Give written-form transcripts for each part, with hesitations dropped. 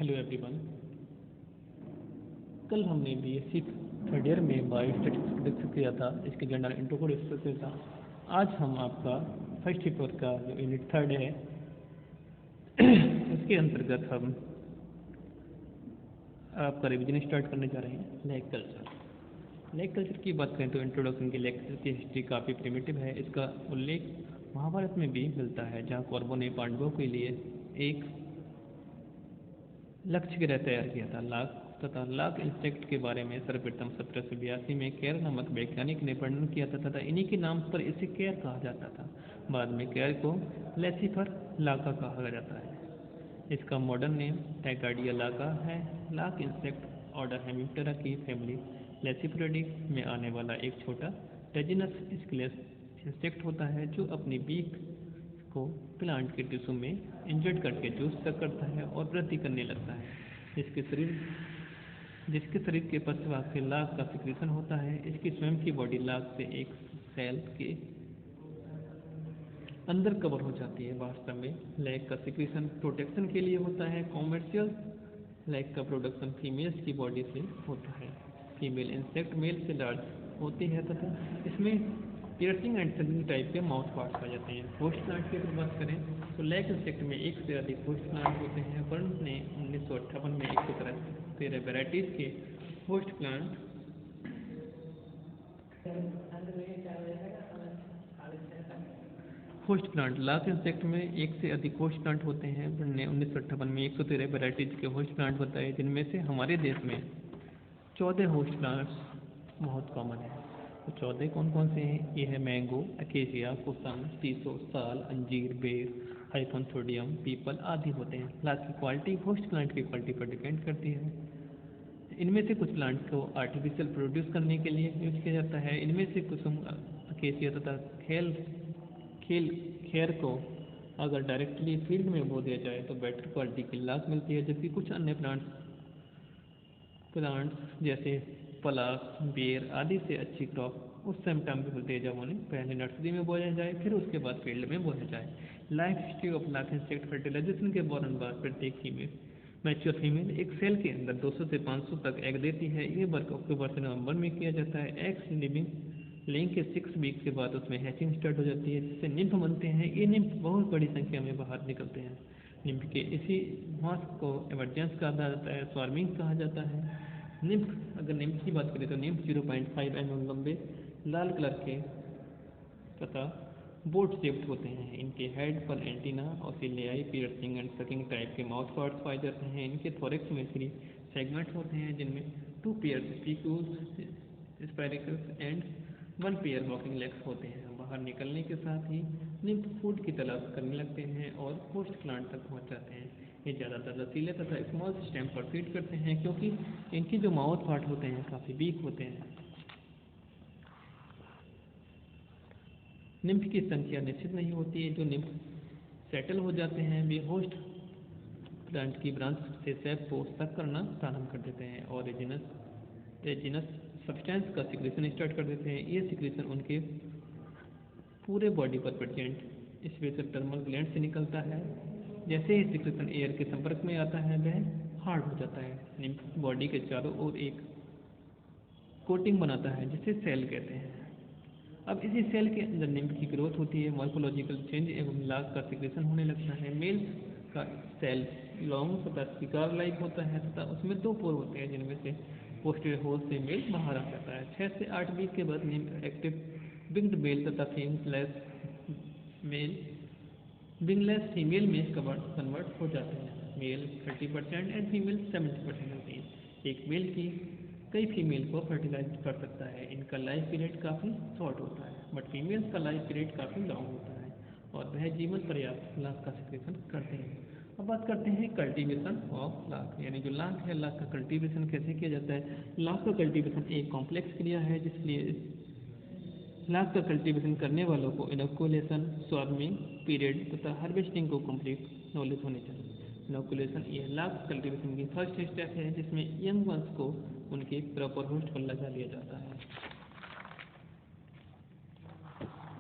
Hello everyone. कल हमने BSc third year में बायोस्टैटिक्स डिस्कस किया था, इसके जनरल इंट्रो को डिस्कस किया था। आज हम आपका फर्स्ट पेपर का जो यूनिट थर्ड है उसके अंतर्गत हम आपका रिवीजन स्टार्ट करने जा रहे हैं। Lag culture. लैग कल्चर की बात करें तो इंट्रोडक्शन की लैग कल्चर की हिस्ट्री काफ़ी प्रिमिटिव है। इसका उल्लेख महाभारत में भी मिलता है, जहाँ कौरवों ने पांडवों के लिए एक लक्ष्य ग्रह तैयार किया था, लाख तथा लाख इंसेक्ट के बारे में सर्वप्रथम 1782 में केयर नामक वैज्ञानिक ने वर्णन किया था तथा इन्हीं के नाम पर इसे केयर कहा जाता था। बाद में केयर को लेसिफर लाका कहा जाता है। इसका मॉडर्न नेम टैगार्डिया लाका है। लाख इंसेक्ट ऑर्डर हेमिप्टेरा की फैमिली लेसिफेरिडी में आने वाला एक छोटा रेजिनस स्केलेस इंसेक्ट होता है, जो अपनी बीक को प्लांट के टिश्यू में इंजर्ड करके जूस तक करता है और वृद्धि करने लगता है। जिसके शरीर के पश्च भाग से लाख का सिक्रीशन होता है। इसकी स्वयं की बॉडी लाख से एक सेल के अंदर कवर हो जाती है। वास्तव में लैग का सिक्रीशन प्रोटेक्शन के लिए होता है। कॉमर्शियल लैग का प्रोडक्शन फीमेल्स की बॉडी से होता है। फीमेल इंसेक्ट मेल से लार्ज होती है तथा इसमें पियर्सिंग एंड सगिंग टाइप के माउथ पार्ट्स पाए जाते हैं। होस्ट प्लांट की अगर बात करें तो लैग इंसेक्ट में एक से अधिक होस्ट प्लांट होते हैं। बर्न्स ने 1958 में 113 वेराइटीज के होस्ट प्लांट लाख इंसेक्ट में एक से अधिक होस्ट प्लांट होते हैं। बर्न ने 1958 में 113 वेराइटीज के होस्ट प्लांट बताए, जिनमें से हमारे देश में 14 होस्ट प्लांट्स बहुत कॉमन है। तो 14 कौन कौन से हैं? ये है मैंगो, अकेशिया, कुसम, शीशो, साल, अंजीर, बेर, हाइपोथोडियम, पीपल आदि होते हैं। प्लांट की क्वालिटी होस्ट प्लांट की क्वालिटी पर डिपेंड करती है। इनमें से कुछ प्लांट को आर्टिफिशियल प्रोड्यूस करने के लिए यूज किया जाता है। इनमें से कुसुम, अकेशिया तथा खैर को अगर डायरेक्टली फील्ड में बो दिया जाए तो बेटर क्वालिटी की लाख मिलती है, जबकि कुछ अन्य प्लांट्स जैसे पलास, बेर आदि से अच्छी क्रॉप उस टाइम पे मिलती है जब उन्हें पहले नर्सरी में बोया जाए, फिर उसके बाद फील्ड में बोया जाए। Life history of lac insect fertilisation के फौरन बाद प्रत्येक फीमेल मैच्योर फीमेल एक सेल के अंदर 200 से 500 तक एग देती है। ये वर्क अक्टूबर से नवंबर में किया जाता है। एग्स लिविंग लेइंग के 6 वीक के बाद उसमें हैचिंग स्टार्ट हो जाती है, जिससे निम्फ बनते हैं। ये निम्फ बहुत बड़ी संख्या में बाहर निकलते हैं। निम्फ के इसी मास को एमरजेंस कहा जाता है, स्वार्मिंग कहा जाता है। निम्फ, अगर निम्फ की बात करें तो निम्फ 0.5 mm लंबे, लाल कलर के तथा बोट शेप्ड होते हैं। इनके हेड पर एंटीना, ऑसिलियाई, पियर्सिंग एंड सकिंग टाइप के माउथ पार्ट्स पाए जाते हैं। इनके थोरैक्स में 3 सेगमेंट होते हैं, जिनमें 2 pair spicules, spiracles and 1 pair walking legs होते हैं। बाहर निकलने के साथ ही निम्फ फूड की तलाश करने लगते हैं और होस्ट प्लांट तक पहुंच जाते हैं। ये ज़्यादातर रसीले तथा स्मॉल स्टेम पर फीड करते हैं, क्योंकि इनकी जो माउथ पार्ट होते हैं काफ़ी वीक होते हैं। निम्फ की संख्या निश्चित नहीं होती है। जो निम्फ सेटल हो जाते हैं वे होस्ट प्लांट की ब्रांच से सेप को सक करना प्रारंभ कर देते हैं और रेजिनस सब्सटेंस का सिक्रेशन स्टार्ट कर देते हैं। ये सिक्रेशन उनके पूरे बॉडी पर प्रेजेंट स्पेशल टर्मल ग्लैंड से निकलता है। जैसे ही सिक्रेशन एयर के संपर्क में आता है वह हार्ड हो जाता है। निम्फ बॉडी के चारों ओर एक कोटिंग बनाता है, जिसे सेल कहते हैं। अब इसी सेल के अंदर निम्फ की ग्रोथ होती है, मॉर्फोलॉजिकल चेंज एवं लाख का सिक्रेशन होने लगता है। मेल्स का सेल लॉन्ग तथा सिकार लाइक होता है तथा उसमें 2 पोर होते हैं, जिनमें से पोस्टीरियर होल से मेल बाहर आ जाता है। 6 से 8 वीक के बाद निम्फ एक्टिव विंग्ड मेल तथा विंगलेस फीमेल में कन्वर्ट हो जाते हैं। मेल 30% एंड फीमेल 70% होती है। एक मेल की कई फीमेल को फर्टिलाइज कर सकता है। इनका लाइफ पीरियड काफ़ी शॉर्ट होता है, बट फीमेल्स का लाइफ पीरियड काफ़ी लॉन्ग होता है और वह जीवन पर्याप्त लाख का सिक्रेशन करते हैं। अब बात करते हैं कल्टीवेशन ऑफ लाख, यानी जो लाख है, लाख का कल्टीवेशन कैसे किया जाता है। लाख का कल्टीवेशन एक कॉम्प्लेक्स क्रिया है, जिसलिए लाख का कल्टीवेशन करने वालों को इनोकुलेशन, स्वार्मिंग पीरियड तथा हार्वेस्टिंग को कंप्लीट नॉलेज होनी चाहिए। इनोकुलेशन यह लाख कल्टीवेशन की फर्स्ट स्टेप है, जिसमें यंग वंस को उनके प्रॉपर होस्ट पर लगा दिया जाता है।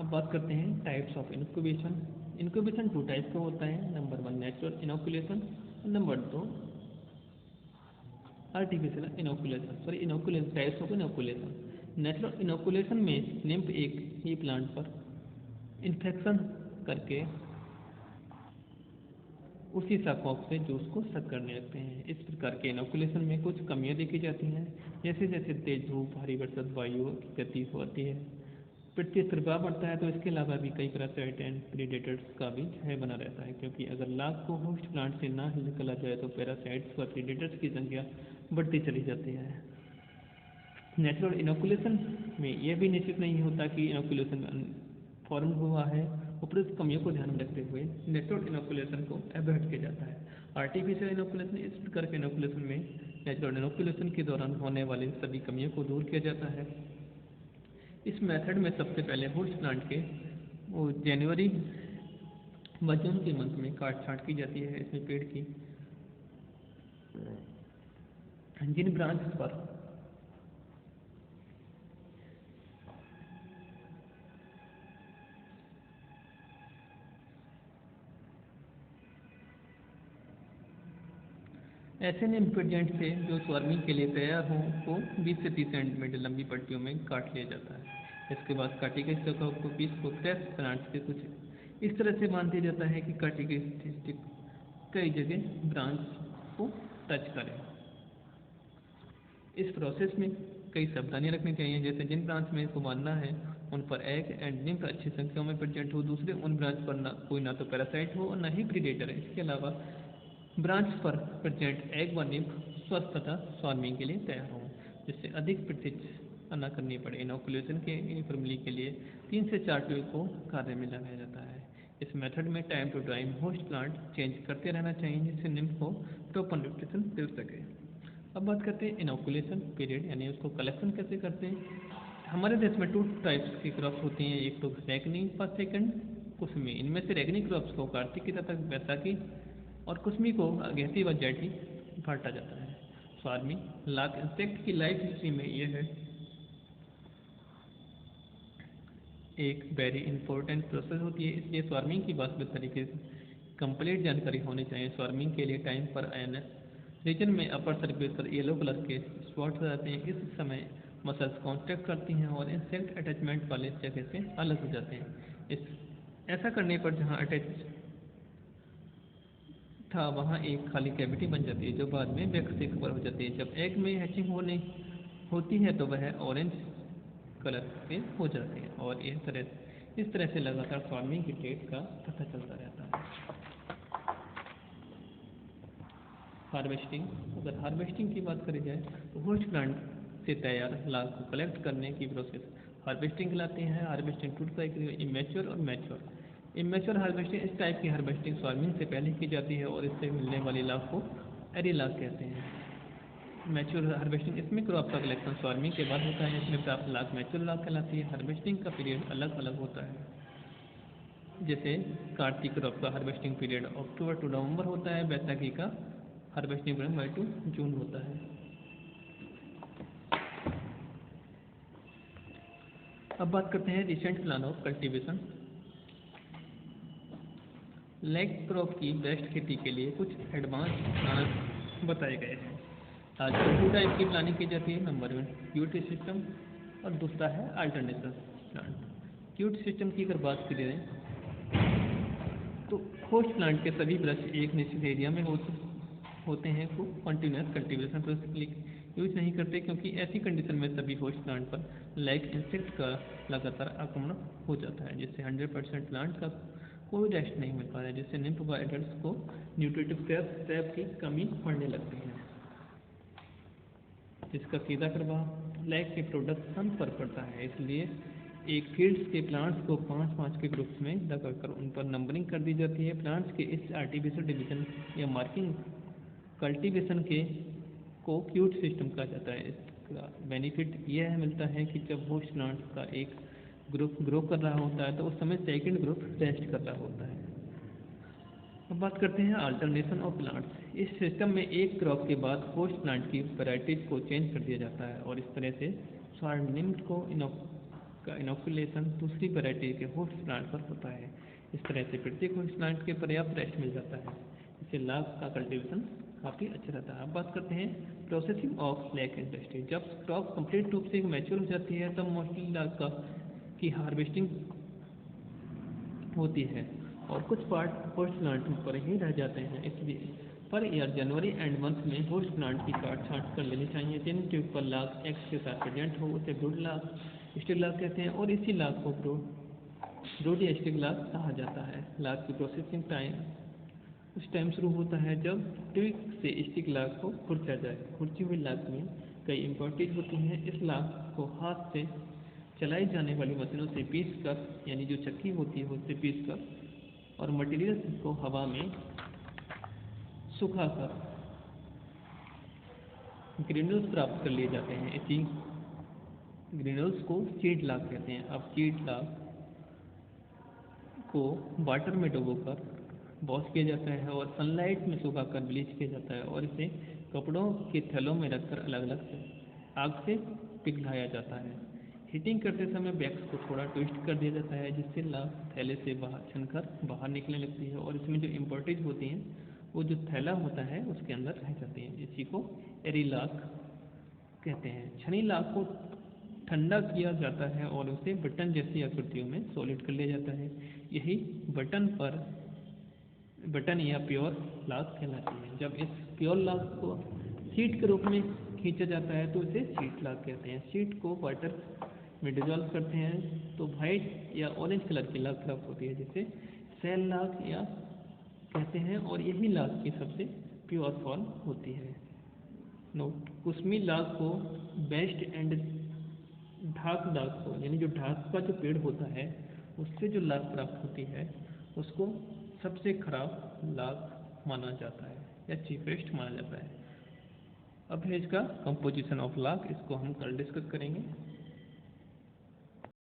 अब बात करते हैं types of incubation. Incubation 2 type का होता है। नंबर 1 नेचुरल इनोकुलेशन और number 2 artificial inoculation types of inoculation. Natural inoculation में निम्फ एक ही प्लांट पर इन्फेक्शन करके उसी शाखों से जूस को सक करने लगते हैं। इस प्रकार के इनोकुलेशन में कुछ कमियां देखी जाती हैं, जैसे जैसे तेज धूप, भारी बरसात, वायु की गति होती है, पृथ्वी प्रभाव बढ़ता है, तो इसके अलावा भी कई पैरासाइट एंड प्रीडेटर्स का भी भय बना रहता है, क्योंकि अगर लाख को होस्ट प्लांट से ना निकला जाए तो पैरासाइट्स व प्रीडेटर्स की संख्या बढ़ती चली जाती है। नेचुरल इनोकुलेशन में यह भी निश्चित नहीं होता कि इनोकुलेशन फॉर्म हुआ है। उपरोक्त कमियों को ध्यान में रखते हुए नेचुरल इनोकुलेशन को अवॉइड किया जाता है। आर्टिफिशियल इनोकुलेशन, इस प्रकार के इनोकुलेशन में नेचुरल इनोकुलेशन के दौरान होने वाली सभी कमियों को दूर किया जाता है। इस मेथड में सबसे पहले होस्ट प्लांट के जनवरी व जून के मंथ में काट छांट की जाती है। इसमें पेड़ की जिन ब्रांच पर ऐसे निम्फेडिएंट से जो स्वार्मिंग के लिए तैयार हों को 20 से 30 सेंटीमीटर लंबी पट्टियों में काट लिया जाता है। इसके बाद काटी गई शाखाओं को पीस को फ्रेश प्लांट्स के कुछ इस तरह से बांध दिया जाता है कि काटी गई स्टिक कई जगह ब्रांच को टच करें। इस प्रोसेस में कई सावधानियां रखनी चाहिए, जैसे जिन ब्रांच में इसको बांधना है उन पर एग एंड निम्फ अच्छी संख्या में प्रेजेंट हो, दूसरे उन ब्रांच पर कोई ना तो पैरासाइट हो और ना ही प्रीडेटर है। इसके अलावा ब्रांच पर प्रेजेंट एग व निम्फ स्वस्थ तथा स्वार्मिंग के लिए तैयार हों, जिससे अधिक प्रतीक्षा न करनी पड़े। इनोकुलेशन के यूनिफॉर्मली के लिए 3 से 4 ट्यूब को कार्य में लगाया जाता है। इस मेथड में time to time host plant change करते रहना चाहिए, जिससे निम्फ को प्रॉपर न्यूट्रिशन मिल सके। अब बात करते हैं इनोकुलेशन पीरियड, यानी उसको कलेक्शन कैसे करते हैं। हमारे देश में 2 टाइप्स की क्रॉप्स होती हैं, एक तो रेगनी व सेकंड कुसमी। इनमें से रेगनी क्रॉप्स को कार्तिक की तथा बैसाखी और कुसमी को अगहती व जेठी बांटा जाता है। स्वार्मिंग लाख इंसेक्ट की लाइफ हिस्ट्री में यह है एक वेरी इंपॉर्टेंट प्रोसेस होती है, इसलिए स्वार्मिंग की वास्तविक तरीके से कंप्लीट जानकारी होनी चाहिए। स्वार्मिंग के लिए टाइम पर एन रीजन में अपर सरफेस पर येलो कलर के स्पॉट्स आते हैं। इस समय मसल्स कांटेक्ट करती हैं और इंसेक्ट अटैचमेंट वाले जगह से अलग हो जाते हैं। ऐसा करने पर जहां अटैच था वहाँ एक खाली कैविटी बन जाती है, जो बाद में वैक्स से कवर हो जाती है। जब एग में हैचिंग होती है तो वह ऑरेंज कलर के हो जाते हैं और इस तरह से लगातार स्वार्मिंग की डेट का पता चलता रहता है। हार्वेस्टिंग, अगर हार्वेस्टिंग की बात करी जाए तो होस्ट प्लांट से तैयार लाख को कलेक्ट करने की प्रोसेस हार्वेस्टिंग कहलाती है। हार्वेस्टिंग 2 टाइप की, इमेच्योर और मैच्योर। इमेच्योर हार्वेस्टिंग, इस टाइप की हार्वेस्टिंग स्वार्मिंग से पहले की जाती है और इससे मिलने वाली लाख को एरी लाख कहते हैं। मैच्योर हार्वेस्टिंग, इसमें क्रॉप का कलेक्शन स्वार्मिंग के बाद होता है। इसमें प्राप्त लाख मैच्योर लाख कहलाती है। हार्वेस्टिंग का पीरियड अलग अलग होता है, जैसे कार्तिक क्रॉप का harvesting period October to November होता है, बैसाखी का harvesting period May to June होता है। अब बात करते हैं recent plan of cultivation. Leg crop की बेस्ट खेती के लिए कुछ एडवांस प्लान बताए गए हैं। आजकल 2 टाइप की प्लानिंग की जाती है। नंबर 1 क्यूट सिस्टम और दूसरा है अल्टरनेटिव प्लांट। क्यूट सिस्टम की अगर बात की जाए तो होस्ट प्लांट के सभी ब्रश एक निश्चित एरिया में होते हैं को कंटिन्यूस कल्टीवेशन प्रोसेस यूज नहीं करते, क्योंकि ऐसी कंडीशन में सभी होस्ट प्लांट पर लाइक इंसेक्ट का लगातार आक्रमण हो जाता है, जिससे 100% प्लांट का कोई रेस्ट नहीं मिल पा रहा है, जिससे निम्फ व एडल्ट्स को न्यूट्रिटिव स्टेप की कमी पड़ने लगती है, जिसका सीधा प्रभाव लैग के प्रोडक्शन पर पड़ता है। इसलिए एक फील्ड्स के प्लांट्स को 5-5 के ग्रुप्स में लगाकर उन पर नंबरिंग कर दी जाती है। प्लांट्स के इस आर्टिफिशियल डिवीजन या मार्किंग कल्टीवेशन के को क्यूट सिस्टम कहा जाता है। इसका बेनिफिट यह मिलता है कि जब होस्ट प्लांट्स का एक ग्रुप ग्रो कर रहा होता है तो उस समय सेकंड ग्रुप रेस्ट कर रहा होता है। अब बात करते हैं अल्टरनेशन ऑफ प्लांट्स। इस सिस्टम में एक क्रॉप के बाद होस्ट प्लांट की वैरायटीज को चेंज कर दिया जाता है और इस तरह से स्वार्मिंग को इनोकुलेशन दूसरी वैरायटी के होस्ट प्लांट पर होता है। इस तरह से प्रत्येक होस्ट प्लांट के पर्याप्त रेस्ट मिल जाता है। इसे लाख का कल्टीवेशन काफ़ी अच्छा रहता है। अब बात करते हैं प्रोसेसिंग ऑफ लैक इंडस्ट्री। जब स्टॉक कंप्लीट रूप से मैच्योर हो जाती है तब मोस्टली लाख का की हार्वेस्टिंग होती है और कुछ पार्ट होस्ट प्लांट पर ही रह जाते हैं। इसलिए per year January and month में होस्ट प्लांट की काट छांट कर लेनी चाहिए। जिन ट्यूब पर लाख एक्स के साथ प्रेजेंट हो उसे ब्रूड लाख स्टिक लाख कहते हैं और इसी लाख को ब्रूड या स्टिक लाख कहा जाता है। लाख की प्रोसेसिंग टाइम उस टाइम शुरू होता है जब ट्यूब से स्टिक लाख को खुरचा जाए। खुरची हुई लाख में कई इम्प्योरिटीज होती हैं। इस लाख को हाथ से चलाई जाने वाली मशीनों से पीस कर, यानी जो चक्की होती है उससे पीस कर और मटेरियल को हवा में सुखाकर ग्रेन्यूल्स प्राप्त कर लिए जाते हैं। इसी ग्रेन्यूल्स को सीड लाख कहते हैं। अब सीड लाख को वाटर में डुबोकर वॉश किया जाता है और सनलाइट में सुखाकर ब्लीच किया जाता है और इसे कपड़ों के थैलों में रखकर अलग अलग से आग से पिघलाया जाता है। हीटिंग करते समय वैक्स को थोड़ा ट्विस्ट कर दिया जाता है जिससे लाख थैले से बाहर छनकर बाहर निकलने लगती है और इसमें जो इम्प्योरिटीज होती हैं वो जो थैला होता है उसके अंदर रह जाती हैं। इसी को एरी लाख कहते हैं। छनी लाख को ठंडा किया जाता है और उसे बटन जैसी आकृतियों में सॉलिड कर लिया जाता है। यही बटन या प्योर लाख कहलाती है। जब इस प्योर लाख को शीट के रूप में खींचा जाता है तो इसे शीट लाख कहते हैं। शीट को वाटर में डिजॉल्व करते हैं तो वाइट या ऑरेंज कलर की लाख प्राप्त होती है जिसे सेल लाख या कहते हैं और यही लाख की सबसे प्योर फॉर्म होती है। नोट, कुसमी लाख को बेस्ट एंड ढाक लाख को, यानी जो ढाक का जो पेड़ होता है उससे जो लाख प्राप्त होती है उसको सबसे खराब लाख माना जाता है या चीपेस्ट माना जाता है। अब है इसका कंपोजिशन ऑफ लाख, इसको हम कल डिस्कस करेंगे।